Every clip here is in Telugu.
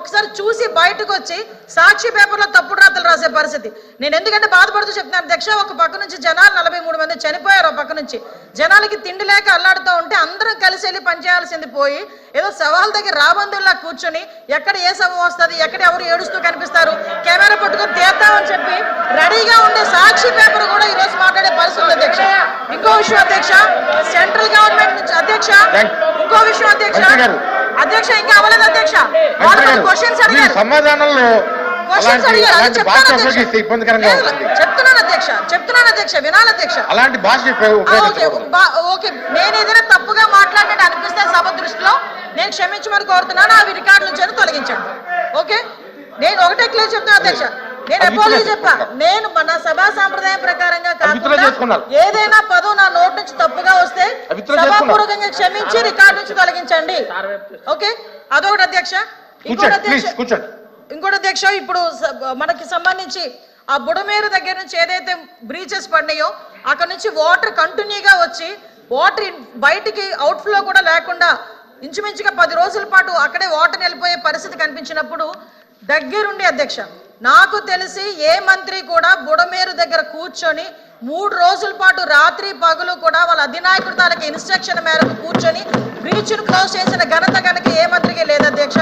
ఒకసారి చూసి బయటకు వచ్చి సాక్షి పేపర్లో తప్పుడు రాతలు రాసే పరిస్థితి. నేను ఎందుకంటే బాధపడుతూ చెప్తున్నాను అధ్యక్ష, ఒక పక్క నుంచి జనాలు 43 మంది చనిపోయారు, ఒక పక్క నుంచి జనాలకి తిండి లేక అల్లాడుతూ ఉంటే అందరం కలిసి వెళ్ళి పనిచేయాల్సింది పోయి ఏదో సవాల్ దగ్గర రాబందుల్లా కూర్చొని ఎక్కడ ఏ సభ వస్తుంది, ఎక్కడ ఎవరు ఏడుస్తూ కనిపిస్తారు, కెమెరా పట్టుకొని తీద్దామని చెప్పి రెడీగా ఉండే సాక్షి పేపర్ కూడా ఈ రోజు మాట్లాడే పరిస్థితి ఉంది అధ్యక్ష. ఇంకో విషయం అధ్యక్ష, సెంట్రల్ గవర్నమెంట్ నుంచి అధ్యక్ష, ఇంకో విషయం అధ్యక్ష, అధ్యక్ష ఇంకా అవ్వలేదు అధ్యక్ష, క్వశ్చన్స్ అడిగారు, సమాధానంలో చెప్తున్నాను అధ్యక్ష వినాలి అధ్యక్ష. అలాంటి భాష ఓకే, నేను ఏదైనా తప్పుగా మాట్లాడినట్టు అనిపిస్తే సభ దృష్టిలో నేను క్షమించమని కోరుతున్నాను, అవి రికార్డు నుంచి తొలగించండి. ఓకే, నేను ఒకటే క్లియర్ చెప్తున్నా అధ్యక్ష, నేను అపోలజీ చెప్పా, నేను మన సభా సాంప్రదాయం ప్రకారంగా కాకుండా ఏదైనా పదం నా నోటి నుంచి తప్పుగా వస్తే సభాపూర్వకంగా క్షమించి రికార్డు నుంచి తొలగించండి. ఓకే, అదొకటి అధ్యక్ష. ఇంకోటి అధ్యక్ష, ఇప్పుడు మనకి సంబంధించి ఆ బుడమేరు దగ్గర నుంచి ఏదైతే బ్రీచెస్ పడినాయో అక్కడ నుంచి వాటర్ కంటిన్యూగా వచ్చి వాటర్ బయటికి అవుట్ఫ్లో కూడా లేకుండా ఇంచుమించుగా 10 రోజుల పాటు అక్కడే వాటర్ వెళ్ళిపోయే పరిస్థితి కనిపించినప్పుడు దగ్గరుండి అధ్యక్ష, నాకు తెలిసి ఏ మంత్రి కూడా బుడమేరు దగ్గర కూర్చొని 3 రోజుల పాటు రాత్రి పగలు కూడా వాళ్ళ అధినాయకుడు తాలూకు ఇన్స్ట్రక్షన్ మేరకు కూర్చొని బ్రీచ్ను క్లోజ్ చేసిన ఘనత కనుక ఏ మంత్రికి లేదు అధ్యక్ష.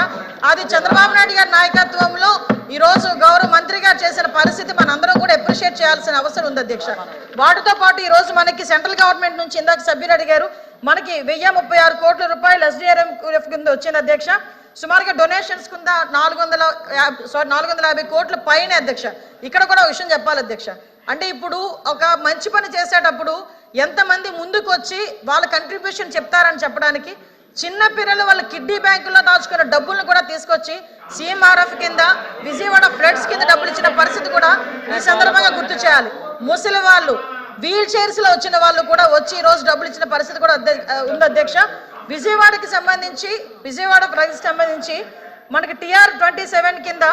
అది చంద్రబాబు నాయుడు గారి నాయకత్వంలో ఈరోజు గౌరవ మంత్రి గారు చేసిన పరిస్థితి మనందరం కూడా అప్రిషియేట్ చేయాల్సిన అవసరం ఉంది అధ్యక్ష. వాటితో పాటు ఈరోజు మనకి సెంట్రల్ గవర్నమెంట్ నుంచి ఇందాక సభ్యులు అడిగారు, మనకి 1036 కోట్ల రూపాయలు SDRF కింద వచ్చింది అధ్యక్ష. సుమారుగా డొనేషన్స్ కింద 450 కోట్ల పైన అధ్యక్ష. ఇక్కడ కూడా విషయం చెప్పాలి అధ్యక్ష, అంటే ఇప్పుడు ఒక మంచి పని చేసేటప్పుడు ఎంతమంది ముందుకు వచ్చి వాళ్ళ కంట్రిబ్యూషన్ చెప్తారని చెప్పడానికి చిన్న పిల్లలు వాళ్ళ కిడ్నీ బ్యాంకుల్లో దాచుకున్న డబ్బులను కూడా తీసుకొచ్చి CMRF కింద విజయవాడ ఫ్లడ్స్ కింద డబ్బులు ఇచ్చిన పరిస్థితి కూడా ఈ సందర్భంగా గుర్తు చేయాలి. ముసలి వాళ్ళు వీల్ చైర్స్ లో వచ్చిన వాళ్ళు కూడా వచ్చి ఈ రోజు డబ్బులు ఇచ్చిన పరిస్థితి కూడా ఉంది అధ్యక్ష. విజయవాడకి సంబంధించి విజయవాడ ప్రజలకు సంబంధించి మనకి TR-27 కింద